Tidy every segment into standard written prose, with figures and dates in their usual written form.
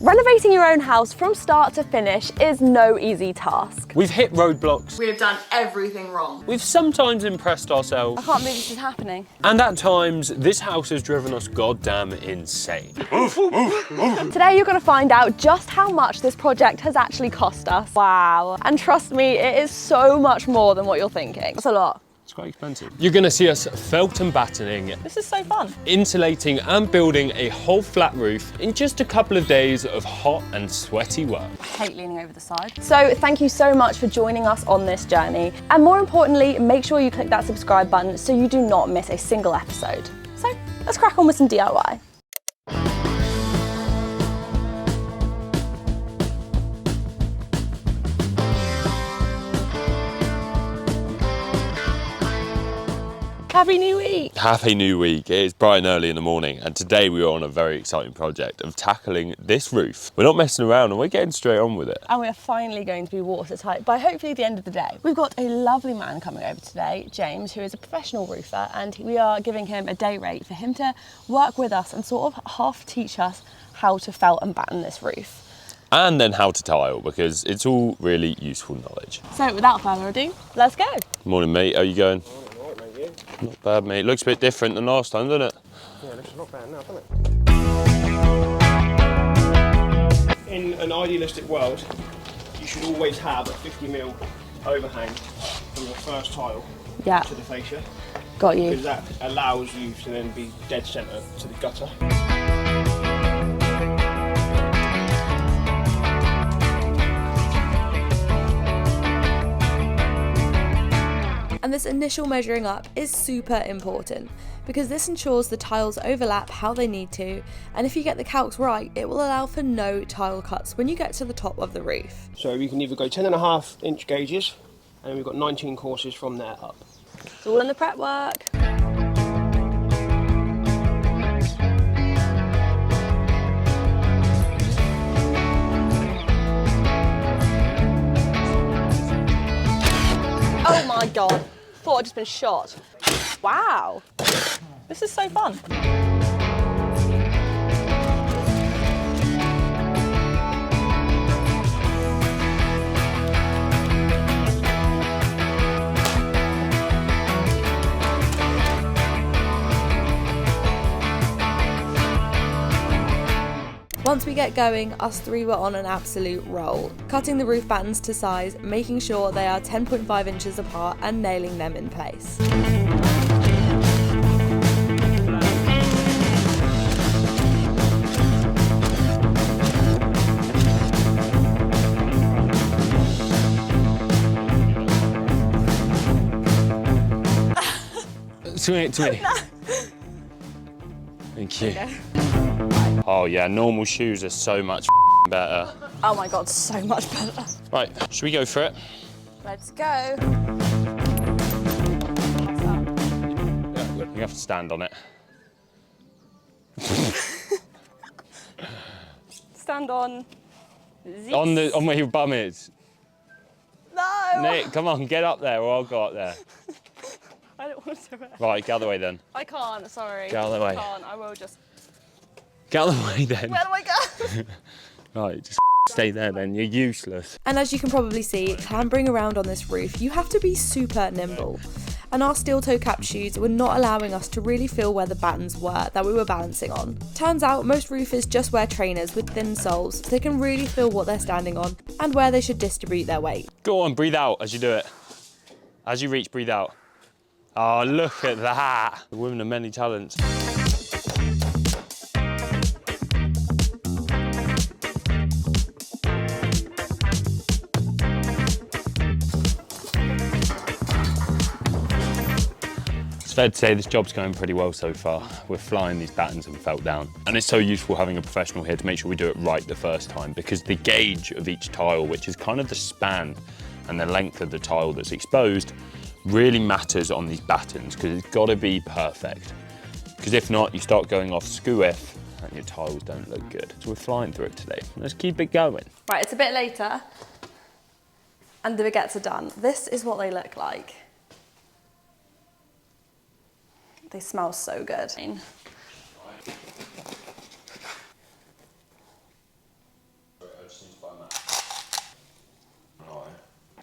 Renovating your own house from start to finish is no easy task. We've hit roadblocks. We've done everything wrong. We've sometimes impressed ourselves. I can't believe this is happening. And at times, this house has driven us goddamn insane. Today you're going to find out just how much this project has actually cost us. Wow. And trust me, it is so much more than what you're thinking. It's a lot. It's quite expensive. You're going to see us felt and battening, This is so fun. insulating and building a whole flat roof in just a couple of days of hot and sweaty work. I hate leaning over the side. So thank you so much for joining us on this journey. And more importantly, make sure you click that subscribe button so you do not miss a single episode. So let's crack on with some DIY. Happy New Week! Happy New Week. It is bright and early in the morning, and today we are on a very exciting project of tackling this roof. We're not messing around and we're getting straight on with it. And we are finally going to be watertight by hopefully the end of the day. We've got a lovely man coming over today, James, who is a professional roofer, and we are giving him a day rate for him to work with us and sort of half teach us how to felt and batten this roof. And then how to tile, because it's all really useful knowledge. So without further ado, let's go. Morning, mate. How you going? Not bad, mate. Looks a bit different than last time, doesn't it? Yeah, it looks not bad now, doesn't it? In an idealistic world, you should always have a 50mm overhang from the first tile to the fascia. Got you. Because that allows you to then be dead centre to the gutter. And this initial measuring up is super important because this ensures the tiles overlap how they need to, and if you get the calcs right, it will allow for no tile cuts when you get to the top of the roof. So you can either go 10.5-inch gauges, and we've got 19 courses from there up. It's all in the prep work. Oh my God, thought I'd just been shot. Wow, this is so fun. Once we get going, us three were on an absolute roll, cutting the roof battens to size, making sure they are 10.5 inches apart and nailing them in place. To me. Thank you. Oh yeah, normal shoes are so much better. Oh my God, so much better. Right, should we go for it? Let's go. You have to stand on it. Stand on. On where your bum is. No! Nick, come on, get up there or I'll go up there. I don't want to do it. Right, get out of the way then. I can't, sorry. Get out of the way. I can't, I will just. Get out of the way then. Where do I go? Right, just stay there then, you're useless. And as you can probably see, clambering around on this roof, you have to be super nimble. And our steel toe cap shoes were not allowing us to really feel where the battens were that we were balancing on. Turns out most roofers just wear trainers with thin soles so they can really feel what they're standing on and where they should distribute their weight. Go on, breathe out as you do it. As you reach, breathe out. Oh, look at that. The women of many talents. It's fair to say this job's going pretty well so far. We're flying these battens and felt down. And it's so useful having a professional here to make sure we do it right the first time, because the gauge of each tile, which is kind of the span and the length of the tile that's exposed, really matters on these battens, because it's got to be perfect. Because if not, you start going off skew-if and your tiles don't look good. So we're flying through it today. Let's keep it going. Right, it's a bit later and the baguettes are done. This is what they look like. They smell so good.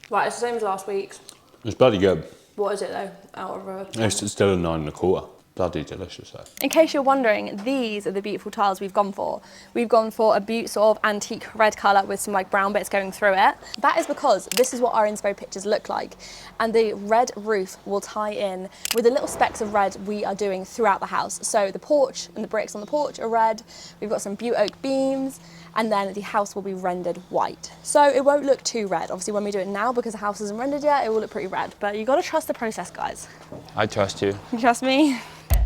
Right, it's the same as last week's. It's bloody good. What is it though, out of a... It's still a 9.25. Bloody delicious though. In case you're wondering, these are the beautiful tiles we've gone for. We've gone for a beaut sort of antique red colour with some like brown bits going through it. That is because this is what our inspo pictures look like. And the red roof will tie in with the little specks of red we are doing throughout the house. So the porch and the bricks on the porch are red. We've got some beaut oak beams. And then the house will be rendered white. So it won't look too red. Obviously when we do it now, because the house isn't rendered yet, it will look pretty red. But you gotta trust the process, guys. I trust you. You trust me?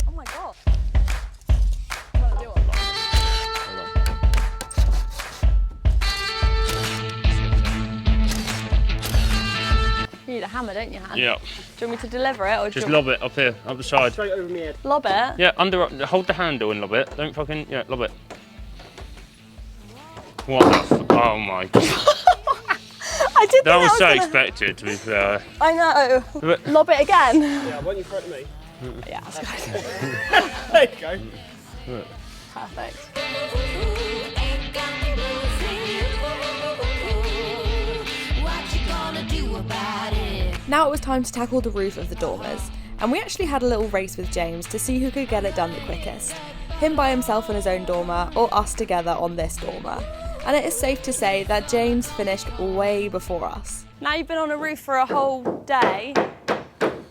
Oh my God. You need a hammer, don't you, Han? Yeah. Do you want me to deliver it? Or Just lob it up here, up the side. Straight over my head. Lob it? Yeah, hold the handle and lob it. Don't fucking, yeah, lob it. What the oh my God. I did That was so gonna... expected, to be fair. I know. But... Lob it again. Yeah, why don't you throw it to me? Yeah, that's good. There you go. Perfect. Now it was time to tackle the roof of the dormers, and we actually had a little race with James to see who could get it done the quickest. Him by himself on his own dormer, or us together on this dormer. And it is safe to say that James finished way before us. Now you've been on a roof for a whole day.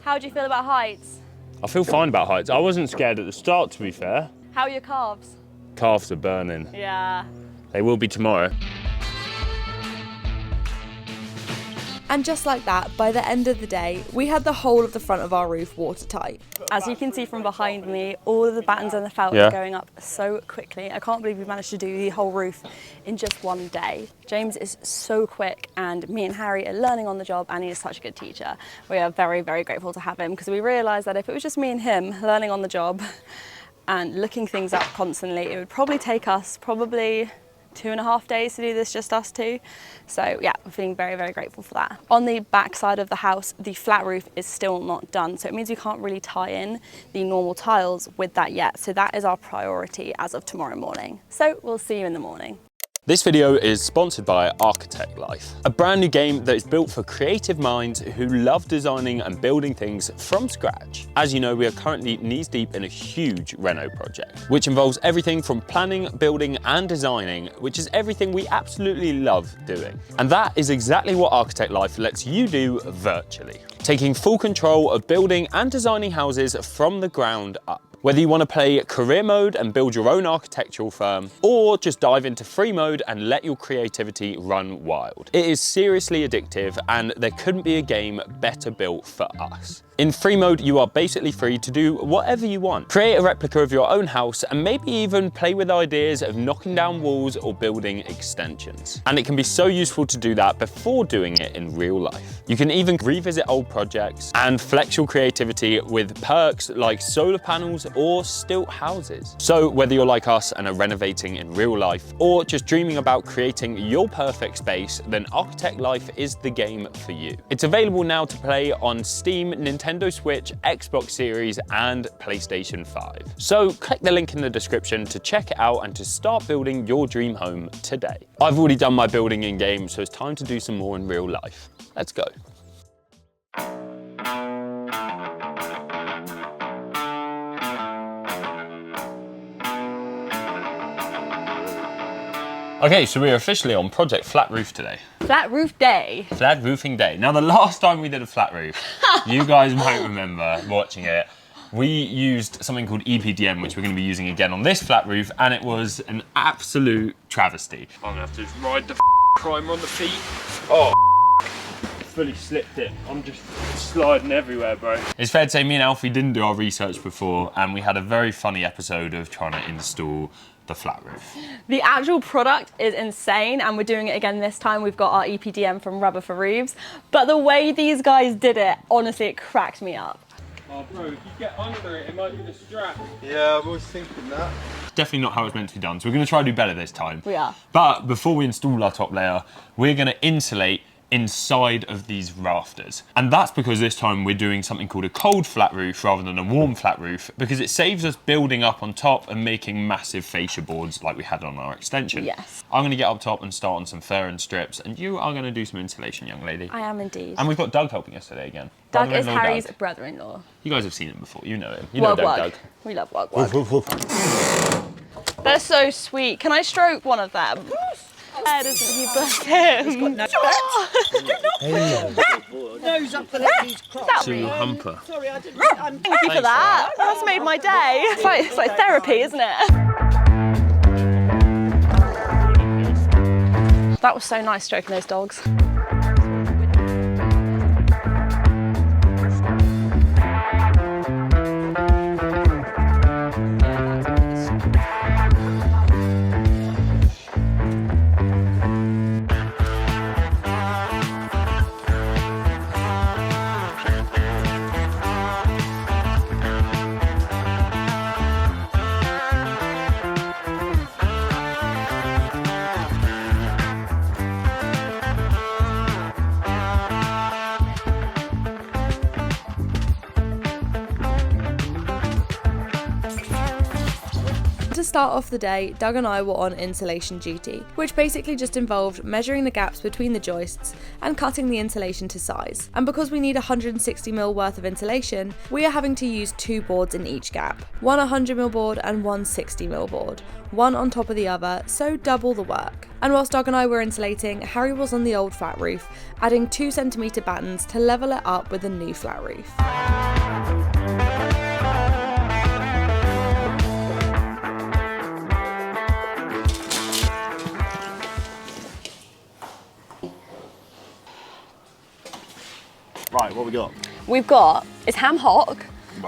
How do you feel about heights? I feel fine about heights. I wasn't scared at the start, to be fair. How are your calves? Calves are burning. Yeah. They will be tomorrow. And just like that, by the end of the day, we had the whole of the front of our roof watertight. As you can see from behind me, all of the battens and the felt are going up so quickly. I can't believe we managed to do the whole roof in just one day. James is so quick, and me and Harry are learning on the job, and he is such a good teacher. We are very, very grateful to have him, because we realised that if it was just me and him learning on the job and looking things up constantly, it would probably take us 2.5 days to do this, just us two. So yeah, we're feeling very, very grateful for that. On the back side of the house, the flat roof is still not done. So it means we can't really tie in the normal tiles with that yet. So that is our priority as of tomorrow morning. So we'll see you in the morning. This video is sponsored by Architect Life, a brand new game that is built for creative minds who love designing and building things from scratch. As you know, we are currently knees deep in a huge reno project, which involves everything from planning, building and designing, which is everything we absolutely love doing. And that is exactly what Architect Life lets you do virtually, taking full control of building and designing houses from the ground up. Whether you want to play career mode and build your own architectural firm, or just dive into free mode and let your creativity run wild. It is seriously addictive, and there couldn't be a game better built for us. In free mode, you are basically free to do whatever you want. Create a replica of your own house, and maybe even play with ideas of knocking down walls or building extensions. And it can be so useful to do that before doing it in real life. You can even revisit old projects and flex your creativity with perks like solar panels or stilt houses. So whether you're like us and are renovating in real life, or just dreaming about creating your perfect space, then Architect Life is the game for you. It's available now to play on Steam, Nintendo Switch, Xbox Series and PlayStation 5. So click the link in the description to check it out and to start building your dream home today. I've already done my building in game, so it's time to do some more in real life. Let's go. Okay, so we're officially on Project Flat Roof today. Flat roof day. Flat roofing day. Now, the last time we did a flat roof, you guys might remember watching it, we used something called EPDM, which we're going to be using again on this flat roof, and it was an absolute travesty. I'm going to have to ride the primer on the feet. Oh, fully slipped it. I'm just sliding everywhere, bro. It's fair to say me and Alfie didn't do our research before, and we had a very funny episode of trying to install the flat roof. The actual product is insane, and we're doing it again this time. We've got our EPDM from Rubber for Roofs, but the way these guys did it, honestly, it cracked me up. Oh bro, if you get under it, it might be the strap. Yeah, I was thinking that. Definitely not how it's meant to be done, so we're going to try to do better this time. We are. But before we install our top layer, we're going to insulate inside of these rafters. And that's because this time we're doing something called a cold flat roof rather than a warm flat roof, because it saves us building up on top and making massive fascia boards like we had on our extension. Yes. I'm going to get up top and start on some furring strips, and you are going to do some insulation, young lady. I am indeed. And we've got Doug helping us today again. Doug is Brother-in-law Harry's Doug. brother-in-law. You guys have seen him before, you know him. You know Wug Doug. We love Wug Wug. They're so sweet. Can I stroke one of them? Where doesn't he bless him? Nose up the lady's crotch. To humper. Sorry, I didn't. Thank you for that. That's made my day. It's like therapy, isn't it? That was so nice stroking those dogs. To start off the day, Doug and I were on insulation duty, which basically just involved measuring the gaps between the joists and cutting the insulation to size. And because we need 160mm worth of insulation, we are having to use 2 boards in each gap. One 100mm board and one 60mm board, one on top of the other, so double the work. And whilst Doug and I were insulating, Harry was on the old flat roof, adding 2cm battens to level it up with a new flat roof. Right, what we got? We've got is ham hock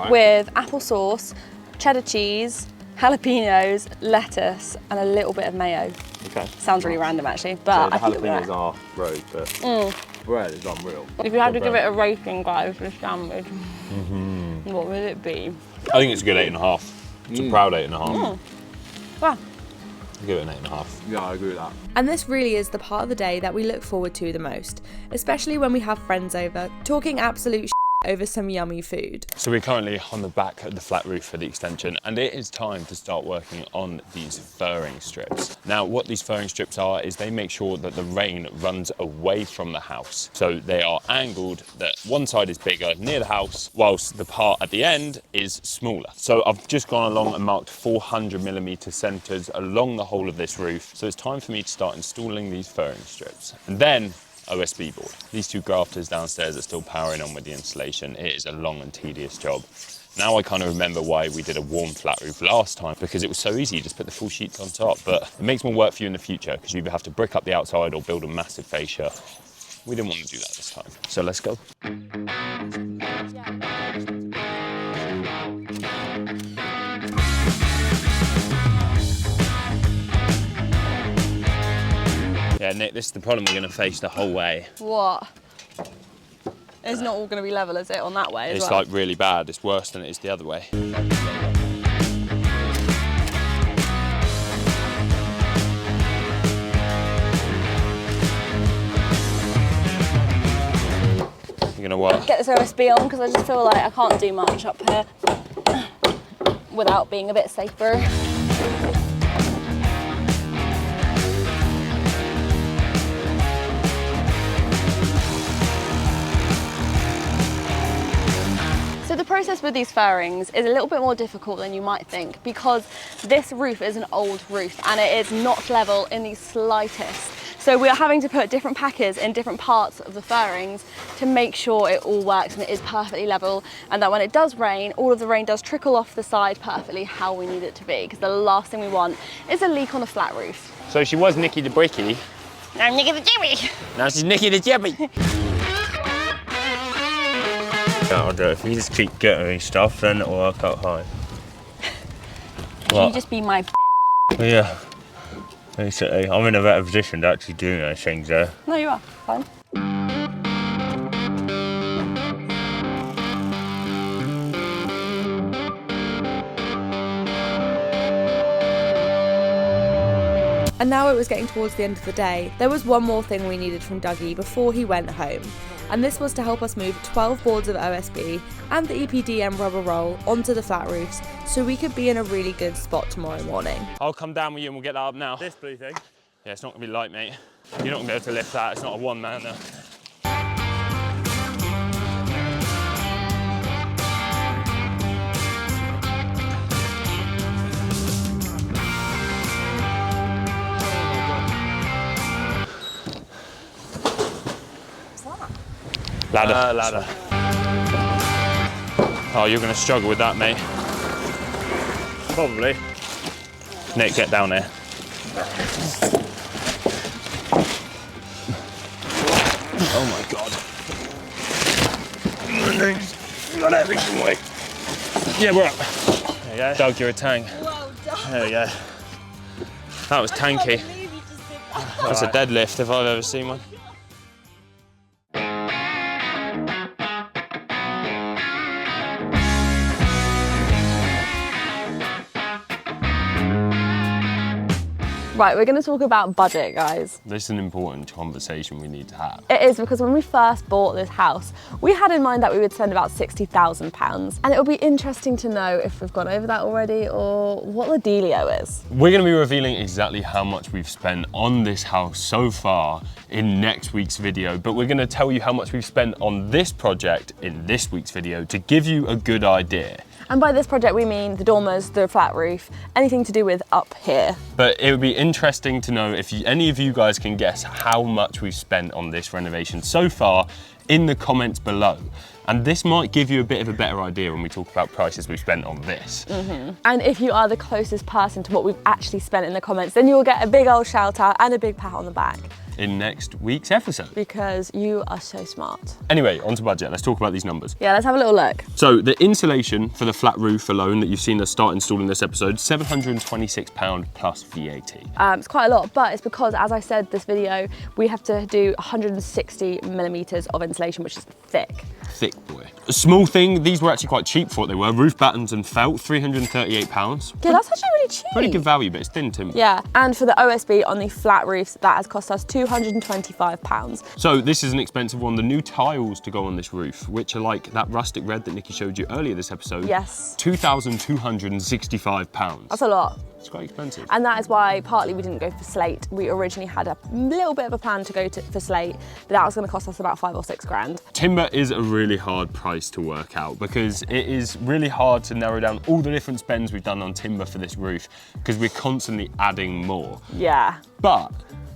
with applesauce, cheddar cheese, jalapenos, lettuce, and a little bit of mayo. Okay. Sounds really random actually, So but the I think it'll be jalapenos right. are rogue, but bread is unreal. If you had to give it a rating, guys, for a sandwich, what would it be? I think it's a good 8.5. It's a proud 8.5. Well, I'll give it an 8.5. Yeah, I agree with that. and this really is the part of the day that we look forward to the most, especially when we have friends over, talking absolute over some yummy food. So we're currently on the back of the flat roof for the extension, and it is time to start working on these furring strips. Now, what these furring strips are is they make sure that the rain runs away from the house. So they are angled that one side is bigger near the house, whilst the part at the end is smaller. So I've just gone along and marked 400mm centres along the whole of this roof. So it's time for me to start installing these furring strips. And then OSB board. These 2 grafters downstairs are still powering on with the insulation. It is a long and tedious job. Now I kind of remember why we did a warm flat roof last time, because it was so easy, you just put the full sheets on top. But it makes more work for you in the future, because you either have to brick up the outside or build a massive fascia. We didn't want to do that this time. So let's go. Yeah, Nick, this is the problem we're going to face the whole way. What? It's not all going to be level, is it, on that way as It's well? like really bad. It's worse than it is the other way. You're gonna what? Get this OSB on, because I just feel like I can't do much up here without being a bit safer. So the process with these furrings is a little bit more difficult than you might think, because this roof is an old roof and it is not level in the slightest. So we are having to put different packers in different parts of the furrings to make sure it all works and it is perfectly level, and that when it does rain, all of the rain does trickle off the side perfectly how we need it to be, because the last thing we want is a leak on a flat roof. So she was Nicky the Bricky. Now I'm Nicky the Jimmy. Now she's Nicky the Jimmy. That'll do. If you just keep getting stuff, then it'll work out high. Can you just be my Yeah. Basically, I'm in a better position to actually do those things there. No, you are. Fine. And now it was getting towards the end of the day. There was one more thing we needed from Dougie before he went home. And this was to help us move 12 boards of OSB and the EPDM rubber roll onto the flat roofs so we could be in a really good spot tomorrow morning. I'll come down with you and we'll get that up now. This blue thing? Yeah, it's not gonna be light, mate. You're not gonna be able to lift that. It's not a one-man now. Ladder. Ladder. Oh, you're going to struggle with that, mate. Probably. Nick, get down there. Oh my God. Got everything weight. Yeah, we're up. There you go. Doug, you're a tank. Well done. There we go. That was tanky. That's a deadlift if I've ever seen one. Right, we're going to talk about budget, guys. This is an important conversation we need to have. It is, because when we first bought this house, we had in mind that we would spend about £60,000. And it'll be interesting to know if we've gone over that already or what the dealio is. We're going to be revealing exactly how much we've spent on this house so far in next week's video, but we're going to tell you how much we've spent on this project in this week's video to give you a good idea. And by this project, we mean the dormers, the flat roof, anything to do with up here. But it would be interesting to know if any of you guys can guess how much we've spent on this renovation so far in the comments below. And this might give you a bit of a better idea when we talk about prices we've spent on this. And if you are the closest person to what we've actually spent in the comments, then you'll get a big old shout out and a big pat on the back. In next week's episode. Because you are so smart. Anyway, on to budget. Let's talk about these numbers. Yeah, let's have a little look. So the insulation for the flat roof alone that you've seen us start installing this episode, £726 plus VAT. It's quite a lot, but it's because, as I said this video, we have to do 160 millimeters of insulation, which is thick. Thick boy. A small thing, these were actually quite cheap for what they were. Roof battens and felt, £338. Yeah, that's actually really cheap. Pretty good value, but it's thin timber. Yeah, and for the OSB on the flat roofs, that has cost us £225. So this is an expensive one. The new tiles to go on this roof, which are like that rustic red that Nikki showed you earlier this episode. Yes. £2,265. That's a lot. It's quite expensive. And that is why partly we didn't go for slate. We originally had a little bit of a plan to go for slate, but that was going to cost us about 5 or 6 grand. Timber is a really hard price to work out because it is really hard to narrow down all the different spends we've done on timber for this roof because we're constantly adding more. Yeah. But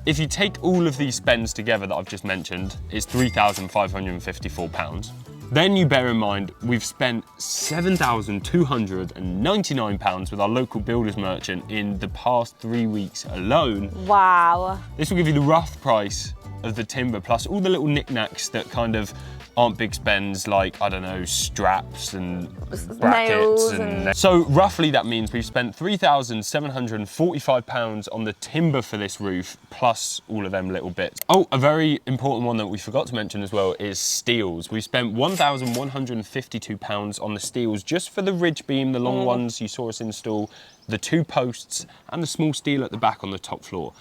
if you take all of these spends together that I've just mentioned, it's £3,554. Then you bear in mind, we've spent £7,299 with our local builders merchant in the past 3 weeks alone. Wow. This will give you the rough price of the timber plus all the little knickknacks that kind of aren't big spends, like, I don't know, straps and brackets. So roughly that means we've spent £3,745 on the timber for this roof, plus all of them little bits. Oh, a very important one that we forgot to mention as well is steels. We spent £1,152 on the steels just for the ridge beam, the long ones you saw us install, the 2 posts and the small steel at the back on the top floor.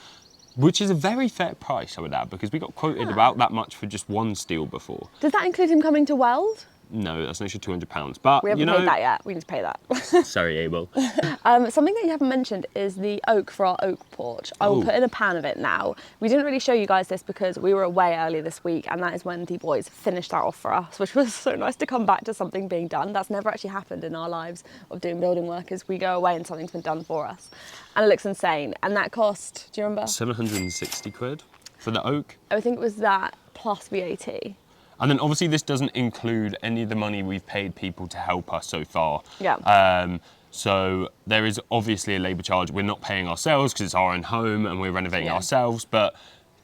Which is a very fair price, I would add, because we got quoted about that much for just one steel before. Does that include him coming to weld? No, that's an extra £200. But we haven't paid that yet. We need to pay that. Sorry, Abel. Something that you haven't mentioned is the oak for our oak porch. I will put in a pan of it now. We didn't really show you guys this because we were away earlier this week, and that is when the boys finished that off for us, which was so nice to come back to something being done. That's never actually happened in our lives of doing building work, is we go away and something's been done for us. And it looks insane. And that cost, do you remember? 760 quid for the oak. I think it was that plus VAT. And then obviously this doesn't include any of the money we've paid people to help us so far. Yeah. So there is obviously a labour charge. We're not paying ourselves because it's our own home and we're renovating ourselves, but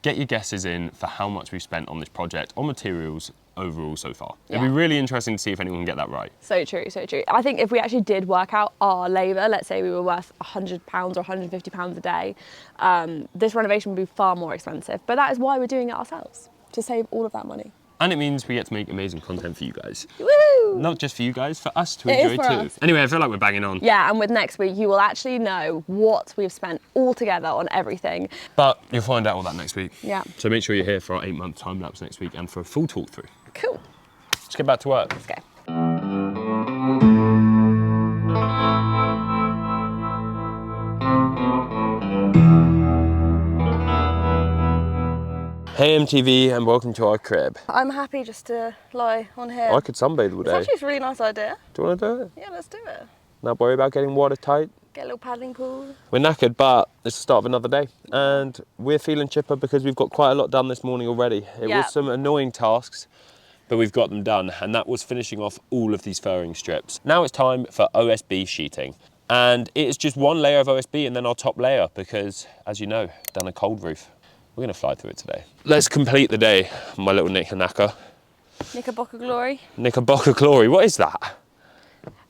get your guesses in for how much we've spent on this project, on materials overall so far. It'd be really interesting to see if anyone can get that right. So true, so true. I think if we actually did work out our labour, let's say we were worth £100 or £150 a day, this renovation would be far more expensive. But that is why we're doing it ourselves, to save all of that money. And it means we get to make amazing content for you guys. Woo! Not just for you guys, for us to It is enjoy for too. us. Anyway, I feel like we're banging on. Yeah, and with next week, you will actually know what we've spent all together on everything. But you'll find out all that next week. Yeah. So make sure you're here for our 8-month time lapse next week and for a full talk through. Cool. Let's get back to work. Let's go. Hey MTV and welcome to our crib. I'm happy just to lie on here. I could sunbathe all It's day. actually a really nice idea. Do you want to do it? Yeah, let's do it. Not worry about getting watertight. Get a little paddling pool. We're knackered, but it's the start of another day. And we're feeling chipper because we've got quite a lot done this morning already. It Yeah. was some annoying tasks, but we've got them done. And that was finishing off all of these furring strips. Now it's time for OSB sheeting. And it is just one layer of OSB and then our top layer because, as you know, done a cold roof. We're gonna fly through it today. Let's complete the day, my little knicker-knacker. Knickerbocker Glory. Knickerbocker Glory, what is that?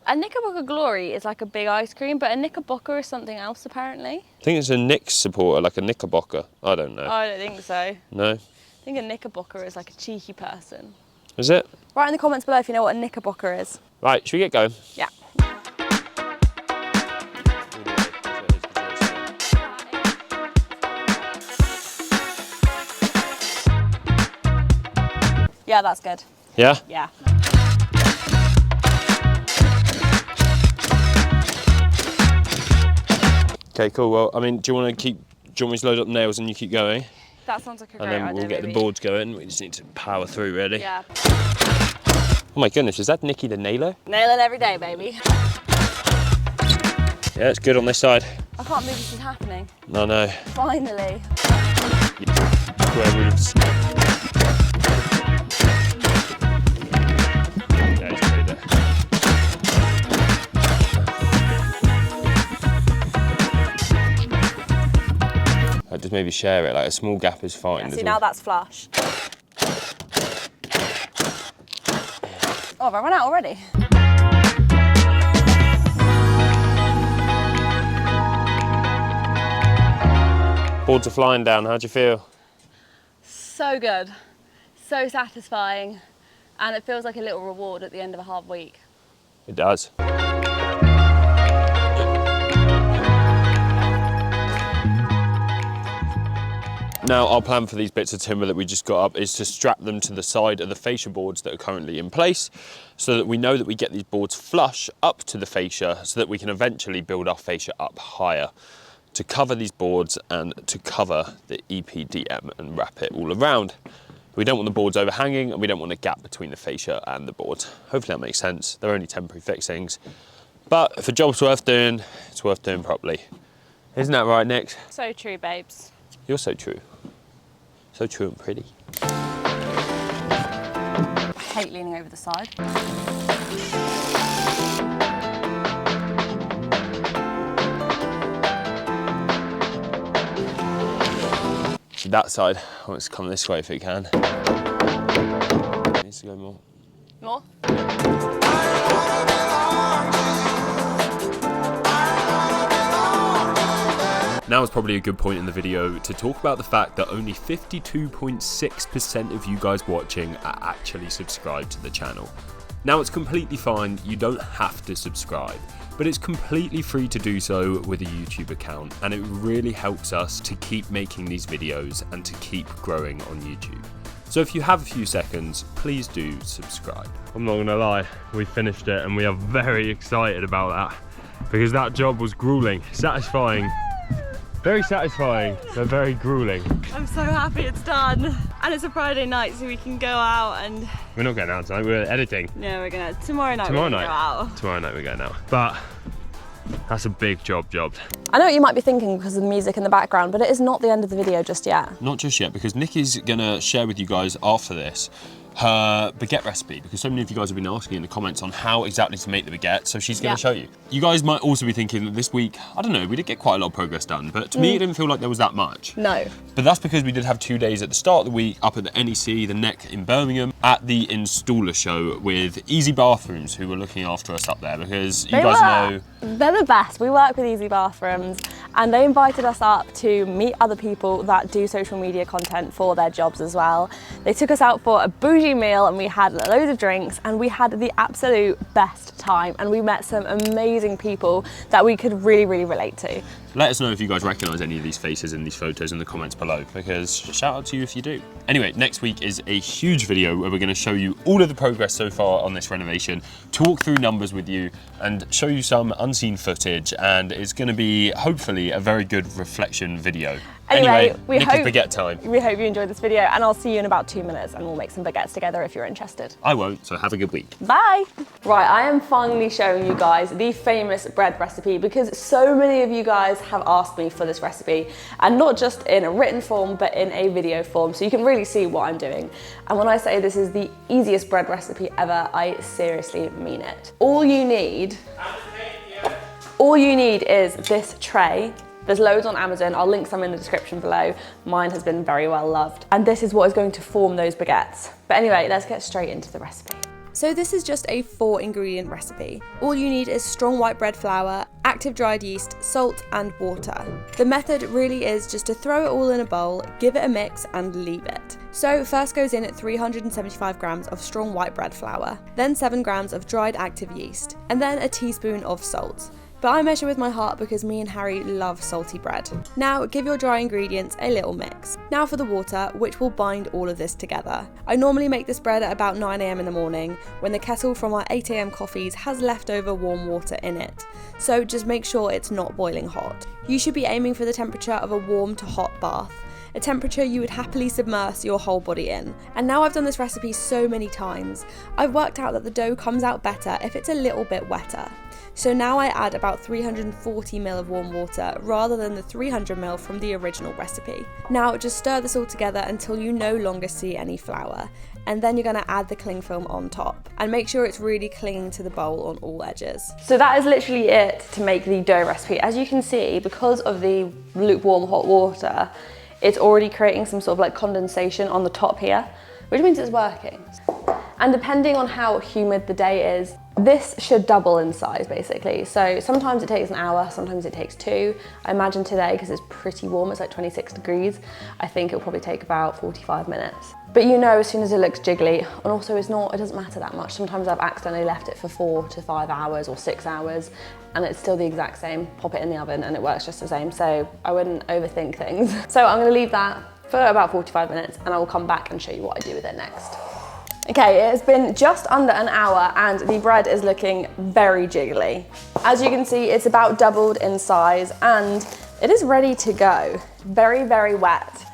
A Knickerbocker Glory is like a big ice cream, but a Knickerbocker is something else apparently. I think it's a Knicks supporter, like a Knickerbocker. I don't know. I don't think so. No? I think a Knickerbocker is like a cheeky person. Is it? Write in the comments below if you know what a Knickerbocker is. Right, should we get going? Yeah. Yeah, that's good. Yeah? Yeah. Okay, cool. Well, I mean, do you want me to load up nails and you keep going? That sounds like a great And then idea, we'll get baby. the boards going. We just need to power through, really. Yeah. Oh my goodness, is that Nikki the nailer? Nail it every day, baby. Yeah, it's good on this side. I can't believe this is happening. No, no. Finally. Square roofs. Yeah, it's pretty there. Just maybe share it, like a small gap is fine. Yeah, see, now that's flush. Oh, have I run out already? Boards are flying down, how do you feel? So good. So satisfying. And it feels like a little reward at the end of a hard week. It does. Now, our plan for these bits of timber that we just got up is to strap them to the side of the fascia boards that are currently in place so that we know that we get these boards flush up to the fascia so that we can eventually build our fascia up higher to cover these boards and to cover the EPDM and wrap it all around. We don't want the boards overhanging and we don't want a gap between the fascia and the boards. Hopefully that makes sense. They're only temporary fixings. But if a job's worth doing, it's worth doing properly. Isn't that right, Nick? So true, babes. You're so true. So true and pretty. I hate leaning over the side. That side, I want it to come this way if it can. It needs to go more. More? Now is probably a good point in the video to talk about the fact that only 52.6% of you guys watching are actually subscribed to the channel. Now it's completely fine, you don't have to subscribe, but it's completely free to do so with a YouTube account, and it really helps us to keep making these videos and to keep growing on YouTube. So if you have a few seconds, please do subscribe. I'm not gonna lie, we finished it and we are very excited about that because that job was grueling, satisfying. Very satisfying, but very grueling. I'm so happy it's done. And it's a Friday night, so we can go out and... We're not going out tonight, we're editing. No, we're gonna... Tomorrow night Tomorrow we're gonna night. go out. Tomorrow night we're going out. But that's a big job. I know what you might be thinking because of the music in the background, but it is not the end of the video just yet. Not just yet, because Nikki's gonna share with you guys after this her baguette recipe, because so many of you guys have been asking in the comments on how exactly to make the baguette, so she's going to show you. You guys might also be thinking that this week, I don't know, we did get quite a lot of progress done, but to me it didn't feel like there was that much. No. But that's because we did have 2 days at the start of the week up at the NEC, the NEC in Birmingham, at the installer show with Easy Bathrooms, who were looking after us up there, because you guys know... They're the best. We work with Easy Bathrooms, and they invited us up to meet other people that do social media content for their jobs as well. They took us out for a bougie meal, and we had loads of drinks, and we had the absolute best time, and we met some amazing people that we could really, really relate to. Let us know if you guys recognise any of these faces in these photos in the comments below, because shout out to you if you do. Anyway, next week is a huge video where we're going to show you all of the progress so far on this renovation, talk through numbers with you, and show you some unseen footage, and it's going to be hopefully a very good reflection video. Anyway, we baguette time. We hope you enjoyed this video, and I'll see you in about 2 minutes, and we'll make some baguettes together if you're interested. I won't, so have a good week. Bye. Right, I am finally showing you guys the famous bread recipe, because so many of you guys have asked me for this recipe, and not just in a written form, but in a video form, so you can really see what I'm doing. And when I say this is the easiest bread recipe ever, I seriously mean it. All you need is this tray. There's loads on Amazon. I'll link some in the description below. Mine has been very well loved. And this is what is going to form those baguettes. But anyway, let's get straight into the recipe. So this is just a 4-ingredient recipe. All you need is strong white bread flour, active dried yeast, salt and water. The method really is just to throw it all in a bowl, give it a mix and leave it. So first goes in 375 grams of strong white bread flour, then 7 grams of dried active yeast, and then a teaspoon of salt. But I measure with my heart because me and Harry love salty bread. Now give your dry ingredients a little mix. Now for the water, which will bind all of this together. I normally make this bread at about 9 AM in the morning, when the kettle from our 8 AM coffees has leftover warm water in it. So just make sure it's not boiling hot. You should be aiming for the temperature of a warm to hot bath, a temperature you would happily submerge your whole body in. And now I've done this recipe so many times, I've worked out that the dough comes out better if it's a little bit wetter. So now I add about 340 ml of warm water rather than the 300 ml from the original recipe. Now just stir this all together until you no longer see any flour, and then you're going to add the cling film on top and make sure it's really clinging to the bowl on all edges. So that is literally it to make the dough recipe. As you can see, because of the lukewarm hot water, it's already creating some sort of like condensation on the top here, which means it's working. And depending on how humid the day is, this should double in size basically. So sometimes it takes an hour, sometimes it takes 2. I imagine today, because it's pretty warm, it's like 26 degrees, I think it'll probably take about 45 minutes. But you know as soon as it looks jiggly, and also it doesn't matter that much. Sometimes I've accidentally left it for 4 to 5 hours or 6 hours, and it's still the exact same. Pop it in the oven and it works just the same. So I wouldn't overthink things. So I'm gonna leave that for about 45 minutes and I will come back and show you what I do with it next. Okay, it has been just under an hour and the bread is looking very jiggly. As you can see, it's about doubled in size and it is ready to go. Very, very wet,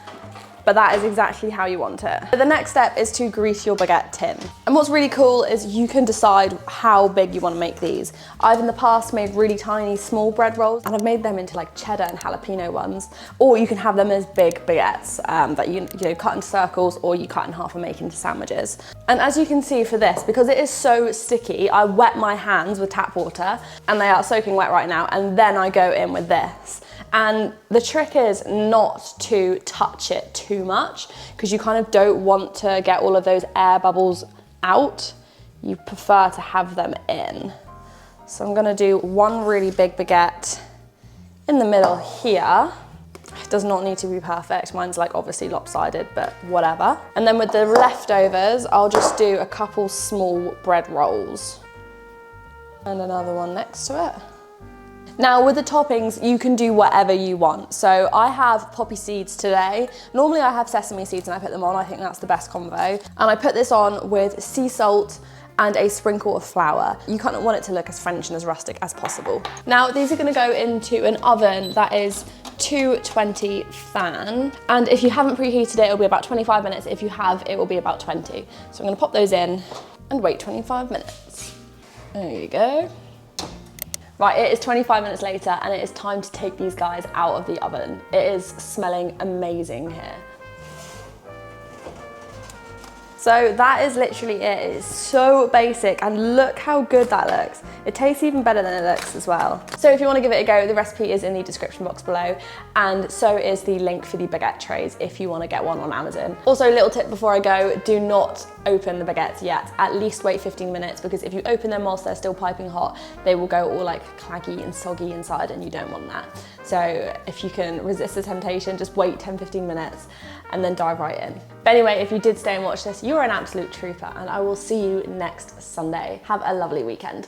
but that is exactly how you want it. The next step is to grease your baguette tin. And what's really cool is you can decide how big you want to make these. I've in the past made really tiny, small bread rolls, and I've made them into like cheddar and jalapeno ones, or you can have them as big baguettes that you know, cut into circles, or you cut in half and make into sandwiches. And as you can see for this, because it is so sticky, I wet my hands with tap water, and they are soaking wet right now, and then I go in with this. And the trick is not to touch it too much, because you kind of don't want to get all of those air bubbles out. You prefer to have them in. So I'm gonna do one really big baguette in the middle here. It does not need to be perfect. Mine's like obviously lopsided, but whatever. And then with the leftovers, I'll just do a couple small bread rolls. And another one next to it. Now with the toppings, you can do whatever you want. So I have poppy seeds today. Normally I have sesame seeds and I put them on. I think that's the best combo. And I put this on with sea salt and a sprinkle of flour. You kind of want it to look as French and as rustic as possible. Now these are gonna go into an oven that is 220 fan. And if you haven't preheated it, it'll be about 25 minutes. If you have, it will be about 20. So I'm gonna pop those in and wait 25 minutes. There you go. Right, it is 25 minutes later and it is time to take these guys out of the oven. It is smelling amazing here. So that is literally it. It is so basic and look how good that looks. It tastes even better than it looks as well. So if you want to give it a go, the recipe is in the description box below, and so is the link for the baguette trays if you want to get one on Amazon. Also, a little tip before I go, do not open the baguettes yet. At least wait 15 minutes, because if you open them whilst they're still piping hot, they will go all like claggy and soggy inside, and you don't want that. So if you can resist the temptation, just wait 10-15 minutes and then dive right in. But anyway, if you did stay and watch this, you're an absolute trooper, and I will see you next Sunday. Have a lovely weekend.